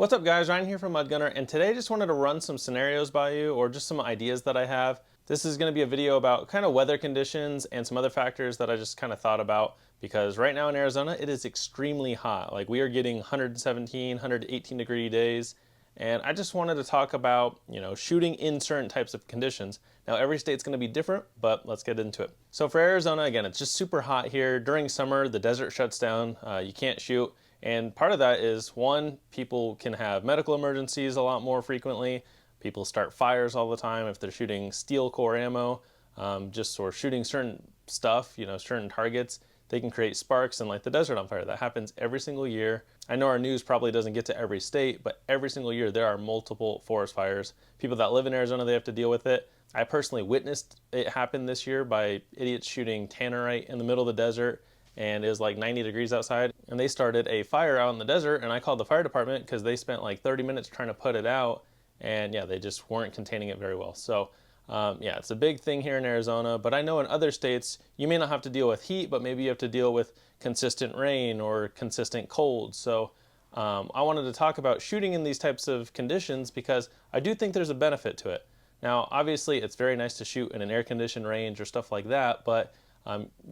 What's up guys, Ryan here from MudGunner, and today I just wanted to run some scenarios by you, or just some ideas that I have. This is going to be a video about kind of weather conditions and some other factors that I just kind of thought about, because right now in Arizona it is extremely hot. Like, we are getting 117, 118 degree days, and I just wanted to talk about, shooting in certain types of conditions. Now every state's going to be different, but let's get into it. So for Arizona, again, it's just super hot here. During summer, the desert shuts down. You can't shoot. And part of that is, one, people can have medical emergencies a lot more frequently. People start fires all the time if they're shooting steel core ammo, or shooting certain stuff, certain targets. They can create sparks and light the desert on fire. That happens every single year. I know our news probably doesn't get to every state, but every single year there are multiple forest fires. People that live in Arizona, they have to deal with it. I personally witnessed it happen this year by idiots shooting tannerite in the middle of the desert, and it was like 90 degrees outside, and they started a fire out in the desert, and I called the fire department because they spent like 30 minutes trying to put it out, and yeah, they just weren't containing it very well. So yeah, it's a big thing here in Arizona, but I know in other states you may not have to deal with heat, but maybe you have to deal with consistent rain or consistent cold. So I wanted to talk about shooting in these types of conditions because I do think there's a benefit to it. Now obviously it's very nice to shoot in an air-conditioned range or stuff like that, but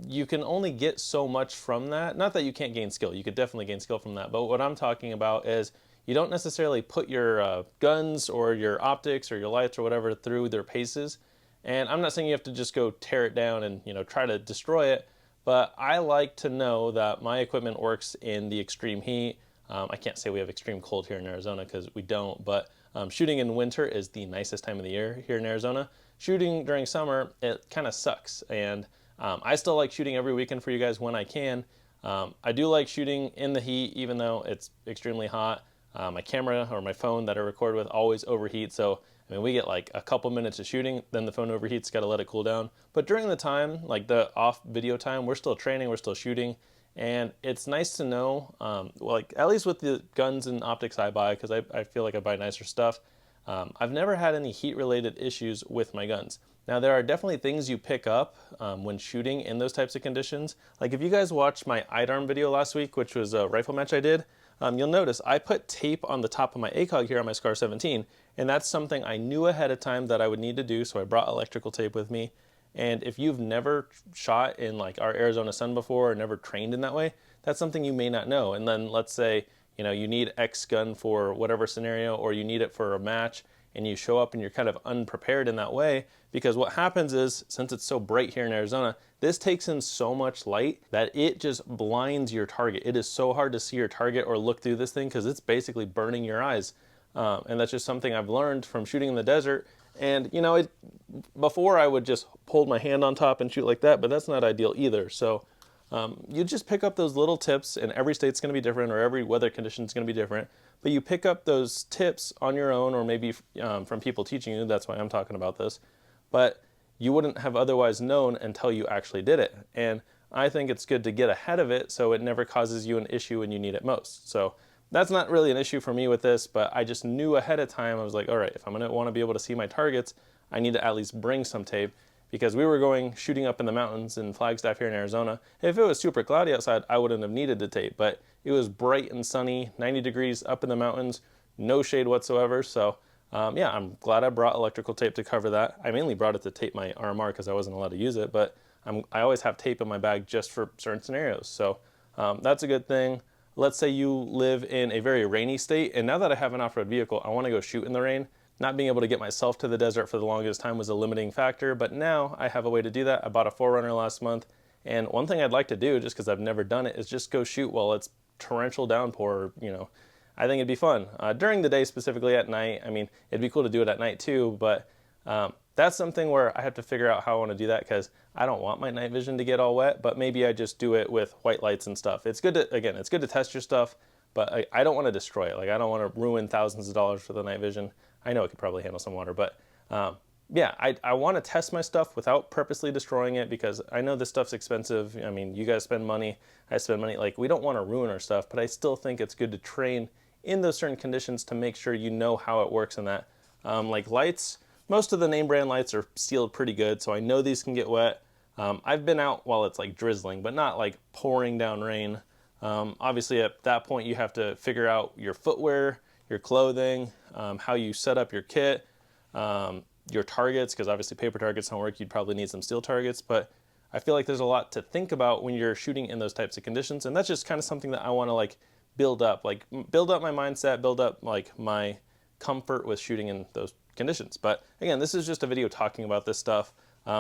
you can only get so much from that. Not that you can't gain skill, you could definitely gain skill from that, but what I'm talking about is you don't necessarily put your guns or your optics or your lights or whatever through their paces. And I'm not saying you have to just go tear it down and try to destroy it, but I like to know that my equipment works in the extreme heat. I can't say we have extreme cold here in Arizona because we don't, but shooting in winter is the nicest time of the year here in Arizona. Shooting during summer, it kind of sucks, and I still like shooting every weekend for you guys when I can. I do like shooting in the heat even though it's extremely hot. My camera or my phone that I record with always overheats, so I mean, we get like a couple minutes of shooting, then the phone overheats, got to let it cool down. But during the time, like the off video time, we're still training, we're still shooting, and it's nice to know, like at least with the guns and optics I buy, because I feel like I buy nicer stuff, I've never had any heat related issues with my guns. Now there are definitely things you pick up when shooting in those types of conditions. Like if you guys watched my IDARM video last week, which was a rifle match I did, you'll notice I put tape on the top of my ACOG here on my SCAR 17, and that's something I knew ahead of time that I would need to do, so I brought electrical tape with me. And if you've never shot in like our Arizona sun before or never trained in that way, that's something you may not know. And then let's say, you need X gun for whatever scenario, or you need it for a match, and you show up and you're kind of unprepared in that way, because what happens is, since it's so bright here in Arizona, this takes in so much light that it just blinds your target. It is so hard to see your target or look through this thing because it's basically burning your eyes. And that's just something I've learned from shooting in the desert. And before I would just hold my hand on top and shoot like that, but that's not ideal either. So you just pick up those little tips, and every state's going to be different, or every weather condition is going to be different. But you pick up those tips on your own, or maybe from people teaching you. That's why I'm talking about this. But you wouldn't have otherwise known until you actually did it. And I think it's good to get ahead of it so it never causes you an issue when you need it most. So that's not really an issue for me with this, but I just knew ahead of time. I was like, all right, if I'm going to want to be able to see my targets, I need to at least bring some tape, because we were going shooting up in the mountains in Flagstaff here in Arizona. If it was super cloudy outside, I wouldn't have needed the tape, but it was bright and sunny, 90 degrees up in the mountains, no shade whatsoever. So yeah, I'm glad I brought electrical tape to cover that. I mainly brought it to tape my RMR because I wasn't allowed to use it, but I always have tape in my bag just for certain scenarios. So that's a good thing. Let's say you live in a very rainy state, and now that I have an off-road vehicle, I want to go shoot in the rain. Not being able to get myself to the desert for the longest time was a limiting factor, but now I have a way to do that. I bought a 4Runner last month, and one thing I'd like to do, just because I've never done it, is just go shoot while it's torrential downpour. I think it'd be fun. During the day, specifically at night, I mean, it'd be cool to do it at night too, but that's something where I have to figure out how I want to do that, because I don't want my night vision to get all wet, but maybe I just do it with white lights and stuff. It's good to, again, it's good to test your stuff, but I don't want to destroy it. Like, I don't want to ruin thousands of dollars for the night vision. I know it could probably handle some water, but yeah, I want to test my stuff without purposely destroying it, because I know this stuff's expensive. I mean, you guys spend money, I spend money. Like, we don't want to ruin our stuff, but I still think it's good to train in those certain conditions to make sure you know how it works in that. Like lights, most of the name brand lights are sealed pretty good, so I know these can get wet. I've been out while it's like drizzling, but not like pouring down rain. Obviously at that point you have to figure out your footwear, your clothing, how you set up your kit, your targets, because obviously paper targets don't work. You'd probably need some steel targets, but I feel like there's a lot to think about when you're shooting in those types of conditions, and that's just kind of something that I want to like build up my mindset, build up like my comfort with shooting in those conditions. But again, this is just a video talking about this stuff.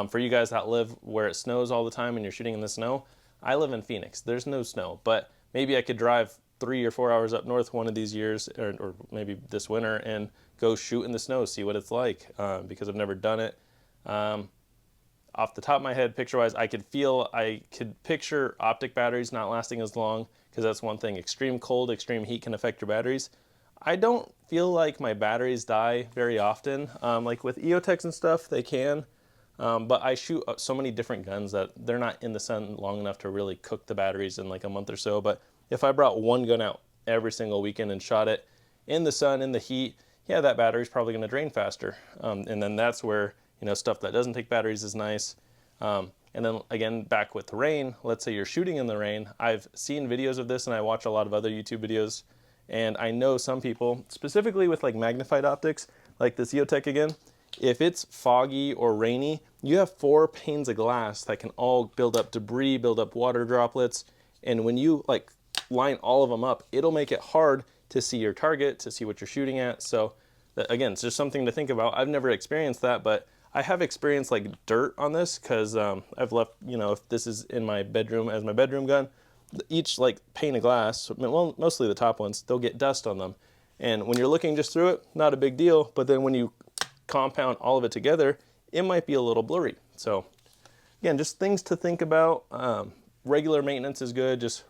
For you guys that live where it snows all the time and you're shooting in the snow, I live in Phoenix. There's no snow, but maybe I could drive 3 or 4 hours up north one of these years, or maybe this winter, and go shoot in the snow, see what it's like, because I've never done it. Off the top of my head, picture-wise, I could picture optic batteries not lasting as long, because that's one thing. Extreme cold, extreme heat can affect your batteries. I don't feel like my batteries die very often. Like with EOTechs and stuff, they can. But I shoot so many different guns that they're not in the sun long enough to really cook the batteries in like a month or so. But if I brought one gun out every single weekend and shot it in the sun, in the heat, yeah, that battery's probably going to drain faster. And then that's where, stuff that doesn't take batteries is nice. And then again, back with the rain, let's say you're shooting in the rain. I've seen videos of this and I watch a lot of other YouTube videos. And I know some people, specifically with like magnified optics, like this EOTech again, if it's foggy or rainy, you have 4 panes of glass that can all build up debris, build up water droplets. And when you like line all of them up, it'll make it hard to see your target, to see what you're shooting at. So again, it's just something to think about. I've never experienced that, but I have experienced like dirt on this because I've left, if this is in my bedroom as my bedroom gun, each like pane of glass, well, mostly the top ones, they'll get dust on them. And when you're looking just through it, not a big deal. But then when you compound all of it together, it might be a little blurry. So again, just things to think about. Regular maintenance is good. Just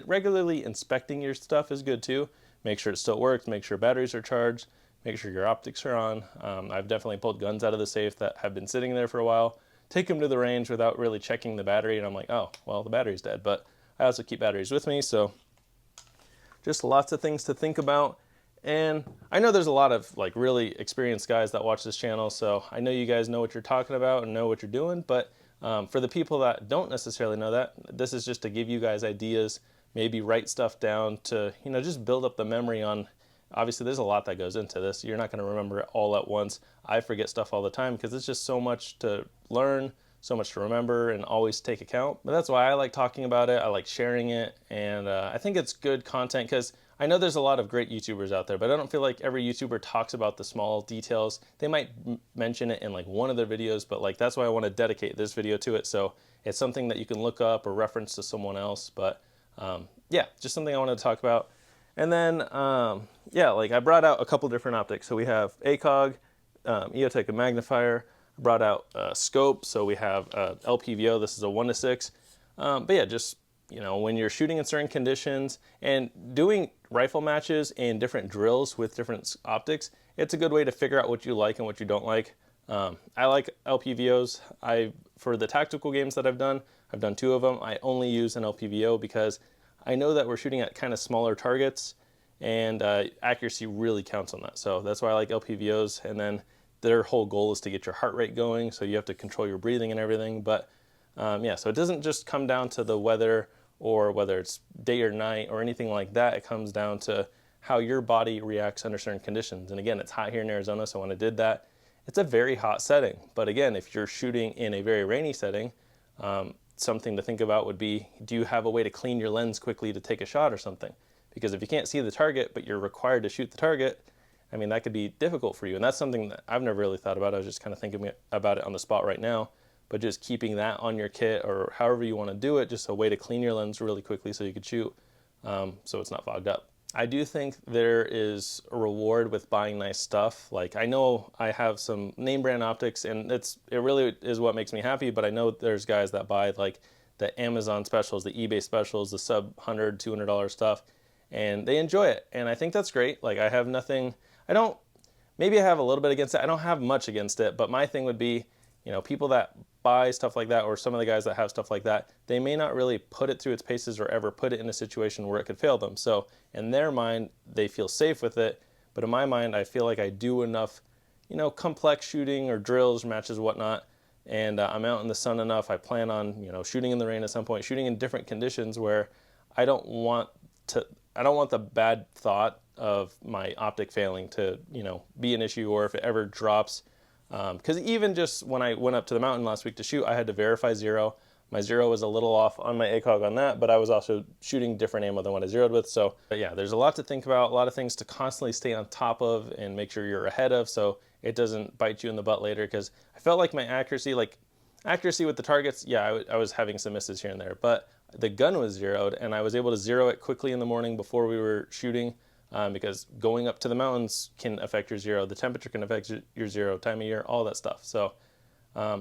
regularly inspecting your stuff is good too. Make sure it still works, make sure batteries are charged, make sure your optics are on. I've definitely pulled guns out of the safe that have been sitting there for a while, take them to the range without really checking the battery, and I'm like, oh, well, the battery's dead. But I also keep batteries with me, so just lots of things to think about. And I know there's a lot of like really experienced guys that watch this channel, so I know you guys know what you're talking about and know what you're doing, but for the people that don't necessarily know that, this is just to give you guys ideas, maybe write stuff down to, just build up the memory on. Obviously, there's a lot that goes into this. You're not going to remember it all at once. I forget stuff all the time because it's just so much to learn, so much to remember, and always take account. But that's why I like talking about it. I like sharing it, and I think it's good content because I know there's a lot of great YouTubers out there, but I don't feel like every YouTuber talks about the small details. They might mention it in like one of their videos, but like that's why I want to dedicate this video to it. So it's something that you can look up or reference to someone else. But yeah, just something I wanted to talk about. And then, yeah, like I brought out a couple different optics. So we have ACOG, EOTech, a magnifier. I brought out scope. So we have LPVO. This is a 1:6. But yeah, just, when you're shooting in certain conditions and doing rifle matches and different drills with different optics, it's a good way to figure out what you like and what you don't like. I like LPVOs. For the tactical games that I've done 2 of them. I only use an LPVO because I know that we're shooting at kind of smaller targets, and accuracy really counts on that. So that's why I like LPVOs. And then their whole goal is to get your heart rate going, so you have to control your breathing and everything. But yeah, so it doesn't just come down to the weather or whether it's day or night or anything like that. It comes down to how your body reacts under certain conditions. And again, it's hot here in Arizona, so when I did that, it's a very hot setting. But again, if you're shooting in a very rainy setting, something to think about would be, do you have a way to clean your lens quickly to take a shot or something? Because if you can't see the target, but you're required to shoot the target, I mean, that could be difficult for you. And that's something that I've never really thought about. I was just kind of thinking about it on the spot right now. But just keeping that on your kit or however you want to do it, just a way to clean your lens really quickly so you could shoot, so it's not fogged up. I do think there is a reward with buying nice stuff. Like I know I have some name brand optics, and it really is what makes me happy, but I know there's guys that buy like the Amazon specials, the eBay specials, the sub $100, $200 stuff, and they enjoy it. And I think that's great. Like I have nothing, maybe I have a little bit against it. I don't have much against it, but my thing would be, people that buy stuff like that, or some of the guys that have stuff like that, they may not really put it through its paces or ever put it in a situation where it could fail them. So in their mind, they feel safe with it. But in my mind, I feel like I do enough, complex shooting or drills, matches, whatnot. And I'm out in the sun enough. I plan on, shooting in the rain at some point, shooting in different conditions where I don't want the bad thought of my optic failing to, be an issue, or if it ever drops. Because even just when I went up to the mountain last week to shoot, I had to verify zero. My zero was a little off on my ACOG on that, but I was also shooting different ammo than what I zeroed with. So yeah, there's a lot to think about, a lot of things to constantly stay on top of and make sure you're ahead of, so it doesn't bite you in the butt later. Because I felt like my accuracy with the targets, yeah, I was having some misses here and there, but the gun was zeroed, and I was able to zero it quickly in the morning before we were shooting, because going up to the mountains can affect your zero. The temperature can affect your zero, time of year, all that stuff. So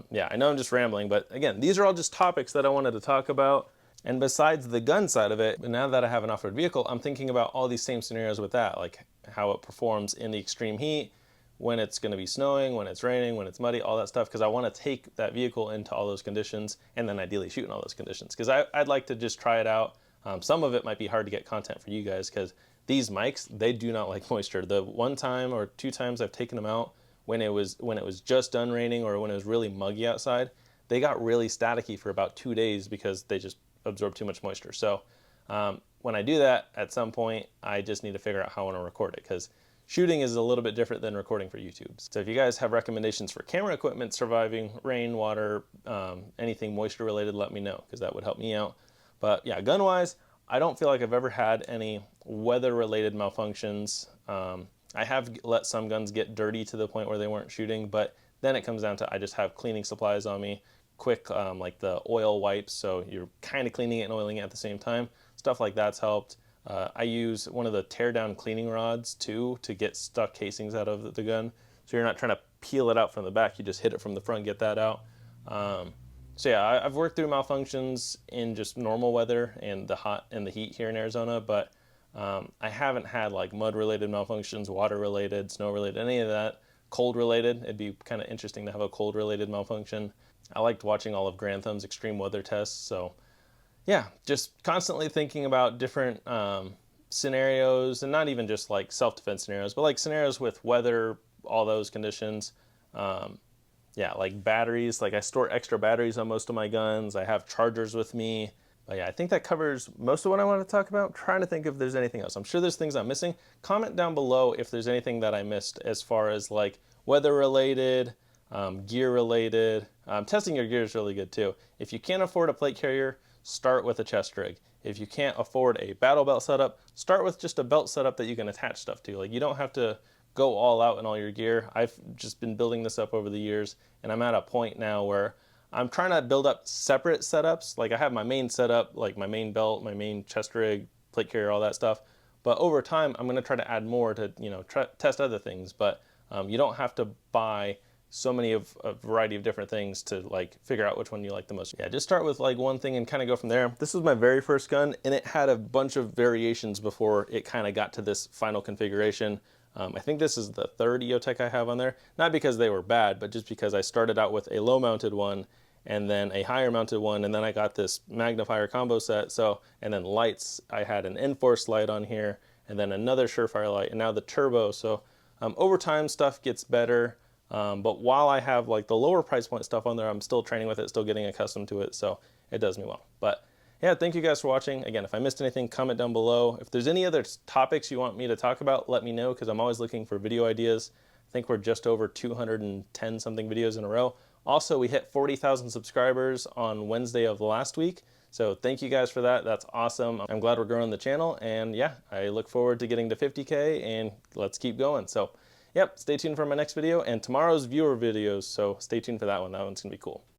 yeah, I know I'm just rambling, but again, these are all just topics that I wanted to talk about. And besides the gun side of it, now that I have an off-road vehicle, I'm thinking about all these same scenarios with that, like how it performs in the extreme heat, when it's going to be snowing, when it's raining, when it's muddy, all that stuff, because I want to take that vehicle into all those conditions and then ideally shoot in all those conditions, because I'd like to just try it out. Some of it might be hard to get content for you guys, because these mics, they do not like moisture. The one time or two times I've taken them out, when it was just done raining or when it was really muggy outside, they got really staticky for about 2 days because they just absorb too much moisture. So when I do that, at some point, I just need to figure out how I want to record it, because shooting is a little bit different than recording for YouTube. So if you guys have recommendations for camera equipment surviving rain, water, anything moisture related, let me know, because that would help me out. But yeah, gun wise, I don't feel like I've ever had any weather related malfunctions. I have let some guns get dirty to the point where they weren't shooting, but then it comes down to I just have cleaning supplies on me, quick, like the oil wipes, so you're kind of cleaning it and oiling it at the same time. Stuff like that's helped. I use one of the tear down cleaning rods too to get stuck casings out of the gun, so you're not trying to peel it out from the back, you just hit it from the front, get that out. So yeah, I've worked through malfunctions in just normal weather and the hot and the heat here in Arizona, but I haven't had like mud related malfunctions, water related, snow related, any of that. Cold related, it'd be kind of interesting to have a cold related malfunction. I liked watching all of Grantham's extreme weather tests, so yeah, just constantly thinking about different scenarios, and not even just like self-defense scenarios, but like scenarios with weather, all those conditions. Yeah, like batteries, like I store extra batteries on most of my guns. I have chargers with me. But yeah, I think that covers most of what I want to talk about. I'm trying to think if there's anything else. I'm sure there's things I'm missing. Comment down below if there's anything that I missed as far as like weather related, gear related. Testing your gear is really good too. If you can't afford a plate carrier, start with a chest rig. If you can't afford a battle belt setup, start with just a belt setup that you can attach stuff to. Like, you don't have to go all out in all your gear. I've just been building this up over the years, and I'm at a point now where I'm trying to build up separate setups. Like, I have my main setup, like my main belt, my main chest rig, plate carrier, all that stuff. But over time, I'm going to try to add more to, test other things. But you don't have to buy so many of a variety of different things to like figure out which one you like the most. Yeah, just start with like one thing and kind of go from there. This was my very first gun, and it had a bunch of variations before it kind of got to this final configuration. I think this is the third EOTech I have on there, not because they were bad, but just because I started out with a low mounted one and then a higher mounted one, and then I got this magnifier combo set. So, and then lights, I had an Enforce light on here, and then another Surefire light, and now the turbo. So over time stuff gets better, but while I have like the lower price point stuff on there, I'm still training with it, still getting accustomed to it, so it does me well. But yeah, thank you guys for watching. Again, if I missed anything, comment down below. If there's any other topics you want me to talk about, let me know, because I'm always looking for video ideas. I think we're just over 210 something videos in a row. Also, we hit 40,000 subscribers on Wednesday of last week, so thank you guys for that. That's awesome. I'm glad we're growing the channel, and yeah, I look forward to getting to 50K, and let's keep going. So yep, stay tuned for my next video and tomorrow's viewer videos, so stay tuned for that one. That one's gonna be cool.